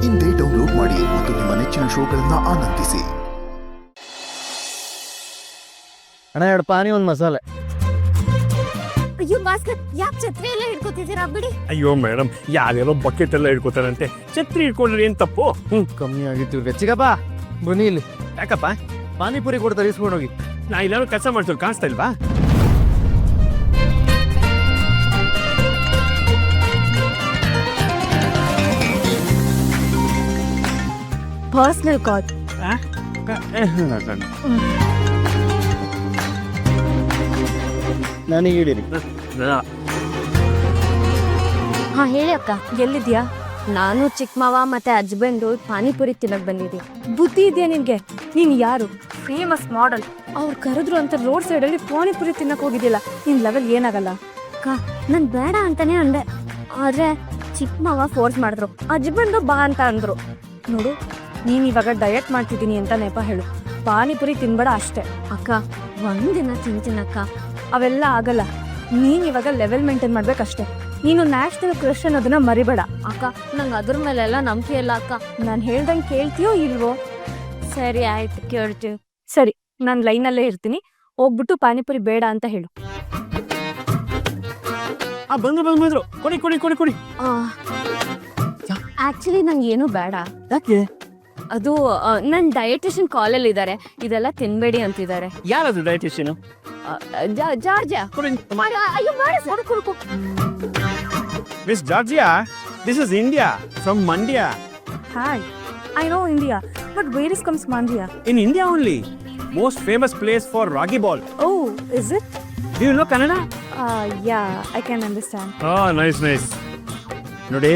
ಇಂದೇ ಡೌನ್ಲೋಡ್ ಮಾಡಿ ಮತ್ತು ನಿಮ್ಮ ನೆಚ್ಚಿನ ಶೋಗಳನ್ನ ಆನಂದಿಸಿ. ಅಣ್ಣ 2 ಪಾನಿ 1 ಮಸಾಲೆ. ಅಯ್ಯೋ ಭಾಸ್ಕರ್, ಯಾಕೆ ಛತ್ರಿ ಎಲ್ಲ ಹಿಡ್ಕೊತಿದ್ದೀರಾ ಬಿಡಿ. ಅಯ್ಯೋ ಮೇಡಮ್, ಯಾರ್ಯಾರೋ ಬಕೆಟ್ ಎಲ್ಲ ಹಿಡ್ಕೋತಾರಂತೆ, ಛತ್ರಿ ಹಿಡ್ಕೊಂಡ್ರೆ ಏನ್ ತಪ್ಪು? ಕಮ್ಮಿ ಆಗಿತ್ತು ಇವ್ರಿಗೆ. ಚಿಕ್ಕಪ್ಪ ಬನ್ನಿ ಇಲ್ಲಿ. ಯಾಕಪ್ಪ? ಪಾನಿಪುರಿ ಕೊಡ್ತಾರೆ, ಇಸ್ಕೊಂಡೋಗಿ. ನಾ ಇಲ್ಲಾರು ಕೆಲಸ ಮಾಡ್ಸೋರು ಕಾಣಿಸ್ತಾ ಇಲ್ವಾ? ಪರ್ಸನಲ್ ಕಾಲ್. ನನಗೆ ಹೇಳಿರಿ. ಹಾ ಹೇಳಿ ಅಕ್ಕ, ಎಲ್ಲಿದ್ಯಾ? ನಾನು ಚಿಕ್ಕ ಮಾವ ಮತ್ತೆ ಹಸ್ಬೆಂಡು ಪಾನಿಪುರಿ ತಿನ್ನಕ್ ಬಂದಿದ್ದೆ. ಬುದ್ಧಿ ಇದೆಯಾ ನಿನ್ಗೆ? ನೀನ್ ಯಾರು? Famous model. ಅವ್ರು ಕರೆದ್ರು ಅಂತ ರೋಡ್ ಸೈಡಲ್ಲಿ ಪಾನಿಪುರಿ ತಿನ್ನಕ್ ಹೋಗಿದ್ದಿಲ್ಲ. ನಿನ್ ಲೆವೆಲ್ ಏನಾಗಲ್ಲ ಅಕ್ಕ. ನನ್ ಬೇಡ ಅಂತಾನೆ ಅಂದೆ, ಆದ್ರೆ ಚಿಕ್ಕ ಮಾವ ಫೋರ್ಸ್ ಮಾಡಿದ್ರು. ಹಸ್ಬೆಂಡು ಬಾ ಅಂತ ಅಂದ್ರು. ನೋಡು, ನೀನ್ ಇವಾಗ ಡಯಟ್ ಮಾಡ್ತಿದ್ದೀನಿ ಅಂತ ನೆಪ ಹೇಳು, ಪಾನಿಪುರಿ ತಿನ್ಬೇಡ ಅಷ್ಟೇ. ಅಕ್ಕ, ಒಂದಿನ ತಿಂತೀನಕ್ಕ. ಅವೆಲ್ಲ ಆಗಲ್ಲ. ನೀನ್ ಇವಾಗ ಲೆವೆಲ್ ಮೇಂಟೈನ್ ಮಾಡ್ಬೇಕಷ್ಟೇ. ನೀನು ನ್ಯಾಷನಲ್ ಕ್ರಶ್ ಅನ್ನೋದನ್ನ ಮರಿಬೇಡ ಅಕ್ಕ. ನಂಗೆ ಅದ್ರ ಮೇಲೆಲ್ಲ ನಂಬಿಕೆ ಇಲ್ಲ ಅಕ್ಕ. ನಾನು ಹೇಳ್ದಂಗೆ ಕೇಳ್ತೀಯೋ ಇಲ್ವೋ? ಸರಿ ಆಯ್ತು, ಕೇಳ್ತೀವಿ. ಸರಿ, ನಾನು ಲೈನಲ್ಲೇ ಇರ್ತೀನಿ. ಹೋಗ್ಬಿಟ್ಟು ಪಾನಿಪುರಿ ಬೇಡ ಅಂತ ಹೇಳು. ಬಂದ್ರು ಕೊಡಿ ಕೊಡಿ ಕೊಡಿ ಕೊಡಿ. ಆಕ್ಚುಲಿ ನಂಗೆ ಏನು ಬೇಡ. ಯಾಕೆ? ಅದು ನನ್ನ ಡಯಟಿಷಿಯನ್ ಕಾಲಲ್ಲಿ ಇದ್ದಾರೆ, ಇದೆಲ್ಲ ತಿನ್ಬೇಡಿ ಅಂತಿದ್ದಾರೆ. ಯಾರದು ಡಯಟಿಷಿಯನ್? ಜಾರ್ಜಿಯಾ. ಅಯ್ಯೋ ಬೇಡ sir. Miss Georgia, this is India, from Mandya. Hi, I know India, but where is comes Mandya? In India only, most famous place for ragi ball. Oh, is it? Do you know Kannada? Yeah, I can understand. Oh, nice, nice. ನೋಡಿ,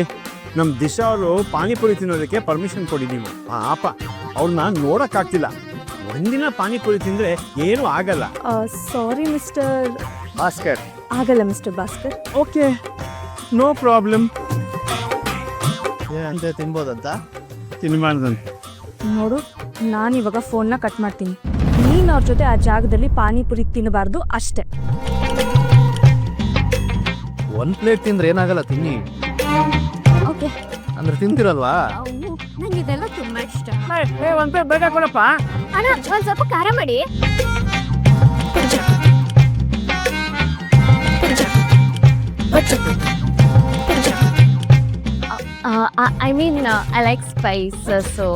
ನಮ್ಮ ದಿಶಾ ಅವರು ಪಾನಿಪುರಿ ತಿನ್ನೋದಕ್ಕೆ permission ಕೊಡಿ ನೀವು. ಪಾಪ ಅವ್ರನ್ನ ನೋಡಕ್ಕಾಗ್ತಿಲ್ಲ. ಒಂದಿನ ಪಾನಿಪುರಿ ತಿಂದ್ರೆ ಏನು ಆಗಲ್ಲ. Sorry, Mr. ಭಾಸ್ಕರ್. ಆಗಲ್ಲ mister Bhaskar. Okay, no problem. ಅಂತ ತಿನ್ಬೋದಂತ? ತಿನ್ಬಾರ್ದಂತ. ನೋಡು, ನಾನು ಇವಾಗ ಫೋನ್ನ ಕಟ್ ಮಾಡ್ತೀನಿ. ನೀನು ಅವ್ರ ಜೊತೆ ಆ ಜಾಗದಲ್ಲಿ ಪಾನಿಪುರಿ ತಿನ್ನಬಾರ್ದು ಅಷ್ಟೇ. 1 ಪ್ಲೇಟ್ ತಿಂದ್ರೆ ಏನಾಗಲ್ಲ, ತಿನ್ನಿ. ಓಕೆ, ಅಂದ್ರೆ ತಿಂತಿರಲ್ವಾ? ನಂಗೆ ಇದೆಲ್ಲ ತುಂಬಾ ಇಷ್ಟ. ಒಂದ್ ಪ್ಲೇಟ್ ಬೇಗ ಕೊಡಪ್ಪ. ಅಣ್ಣ, ಒಂದ್ ಸ್ವಲ್ಪ ಖಾರ ಮಾಡಿ. I mean, I like spices, so.